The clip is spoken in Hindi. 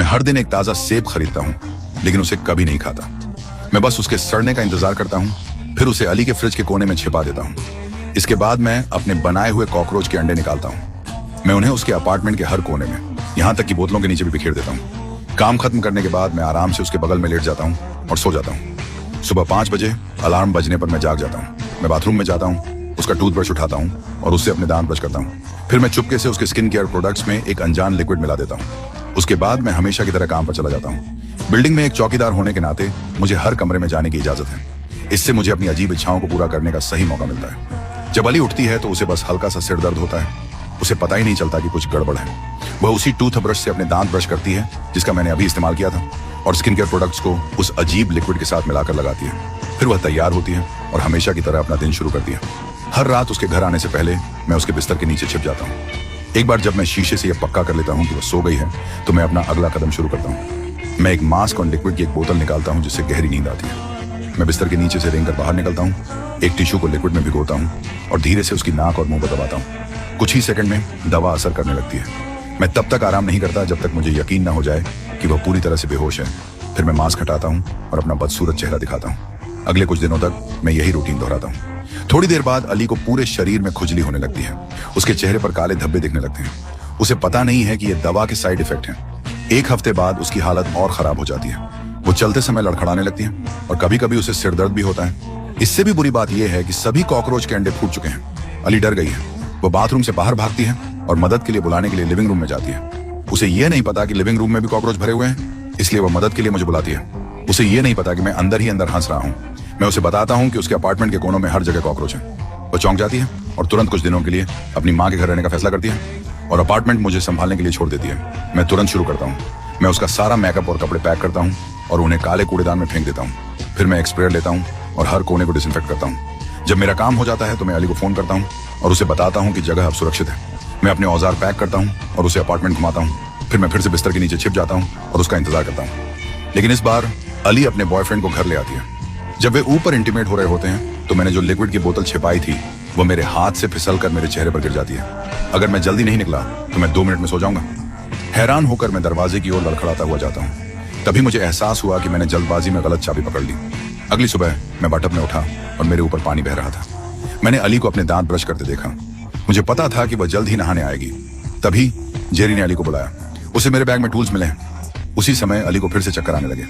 हर दिन एक ताजा सेब खरीदता हूँ, लेकिन उसे कभी नहीं खाता। मैं बस उसके सड़ने का इंतजार करता हूँ, फिर उसे अली के फ्रिज के कोने में छिपा देता हूँ। इसके बाद मैं अपने बनाए हुए कॉकरोच के अंडे निकालता हूँ। मैं उन्हें उसके अपार्टमेंट के हर कोने में, यहाँ तक कि बोतलों के नीचे भी बिखेर देता हूँ। काम खत्म करने के बाद मैं आराम से उसके बगल में लेट जाता हूँ और सो जाता हूँ। सुबह 5 बजे अलार्म बजने पर मैं जाग जाता हूँ। मैं बाथरूम में जाता हूँ, उसका टूथब्रश उठाता हूँ और उससे अपने दांत ब्रश करता हूँ। फिर मैं चुपके से उसके स्किन केयर प्रोडक्ट्स में एक अनजान लिक्विड मिला देता हूँ। उसके बाद मैं हमेशा की तरह काम पर चला जाता हूँ। बिल्डिंग में एक चौकीदार होने के नाते मुझे हर कमरे में जाने की इजाजत है। इससे मुझे अपनी अजीब इच्छाओं को पूरा करने का सही मौका मिलता है। जब अली उठती है तो उसे बस हल्का सा सिर दर्द होता है। उसे पता ही नहीं चलता कि कुछ गड़बड़ है। वह उसी टूथब्रश से अपने दांत ब्रश करती है जिसका मैंने अभी इस्तेमाल किया था, और स्किन केयर प्रोडक्ट्स को उस अजीब लिक्विड के साथ मिलाकर लगाती है। फिर वह तैयार होती है और हमेशा की तरह अपना दिन शुरू करती है। हर रात उसके घर आने से पहले मैं उसके बिस्तर के नीचे छिप जाता हूँ। एक बार जब मैं शीशे से यह पक्का कर लेता हूँ कि वह सो गई है, तो मैं अपना अगला कदम शुरू करता हूँ। मैं एक मास्क और लिक्विड की एक बोतल निकालता हूँ जिससे गहरी नींद आती है। मैं बिस्तर के नीचे से रेंग कर बाहर निकलता हूँ, एक टिश्यू को लिक्विड में भिगोता हूँ और धीरे से उसकी नाक और मुंह पर दबाता हूँ। कुछ ही सेकंड में दवा असर करने लगती है। मैं तब तक आराम नहीं करता जब तक मुझे यकीन न हो जाए कि वह पूरी तरह से बेहोश है। फिर मैं मास्क हटाता हूँ और अपना बदसूरत चेहरा दिखाता हूँ। अगले कुछ दिनों तक मैं यही रूटीन दोहराता हूँ। थोड़ी देर बाद अली को पूरे शरीर में खुजली होने लगती है। उसके चेहरे पर काले धब्बे दिखने लगते हैं। उसे पता नहीं है कि ये दवा के साइड इफेक्ट हैं। एक हफ्ते बाद उसकी हालत और खराब हो जाती है। वो चलते समय लड़खड़ाने लगती है और कभी कभी उसे सिर दर्द भी होता है। इससे भी बुरी बात यह है कि सभी कॉकरोच के अंडे फूट चुके हैं। अली डर गई है। वो बाथरूम से बाहर भागती है और मदद के लिए बुलाने के लिए लिविंग रूम में जाती है। उसे यह नहीं पता कि लिविंग रूम में भी कॉकरोच भरे हुए हैं, इसलिए वो मदद के लिए मुझे बुलाती है। उसे यह नहीं पता कि मैं अंदर ही अंदर हंस रहा हूँ। मैं उसे बताता हूँ कि उसके अपार्टमेंट के कोनों में हर जगह कॉकरोच है। वो चौंक जाती है और तुरंत कुछ दिनों के लिए अपनी माँ के घर रहने का फैसला करती है और अपार्टमेंट मुझे संभालने के लिए छोड़ देती है। मैं तुरंत शुरू करता हूँ। मैं उसका सारा मेकअप और कपड़े पैक करता हूँ और उन्हें काले कूड़ेदान में फेंक देता हूँ। फिर मैं एक स्प्रेयर लेता हूँ और हर कोने को डिसइंफेक्ट करता हूँ। जब मेरा काम हो जाता है तो मैं अली को फोन करता हूँ और उसे बताता हूँ कि जगह अब सुरक्षित है। मैं अपने औजार पैक करता हूँ और उसे अपार्टमेंट घुमाता हूँ। फिर मैं फिर से बिस्तर के नीचे छिप जाता हूँ और उसका इंतजार करता हूँ। लेकिन इस बार अली अपने बॉयफ्रेंड को घर ले आती है। जब वे ऊपर इंटीमेट हो रहे होते हैं तो मैंने जो लिक्विड की बोतल छिपाई थी वो मेरे हाथ से फिसल कर मेरे चेहरे पर गिर जाती है। अगर मैं जल्दी नहीं निकला तो मैं 2 मिनट में सो जाऊंगा। हैरान होकर मैं दरवाजे की ओर लड़खड़ाता हुआ जाता हूँ। तभी मुझे एहसास हुआ कि मैंने जल्दबाजी में गलत चाबी पकड़ ली। अगली सुबह मैं बटप में उठा और मेरे ऊपर पानी बह रहा था। मैंने अली को अपने दांत ब्रश करते देखा। मुझे पता था कि वह जल्द ही नहाने आएगी। तभी जेरी ने अली को बुलाया। उसे मेरे बैग में टूल्स मिले। उसी समय अली को फिर से चक्कर आने लगे।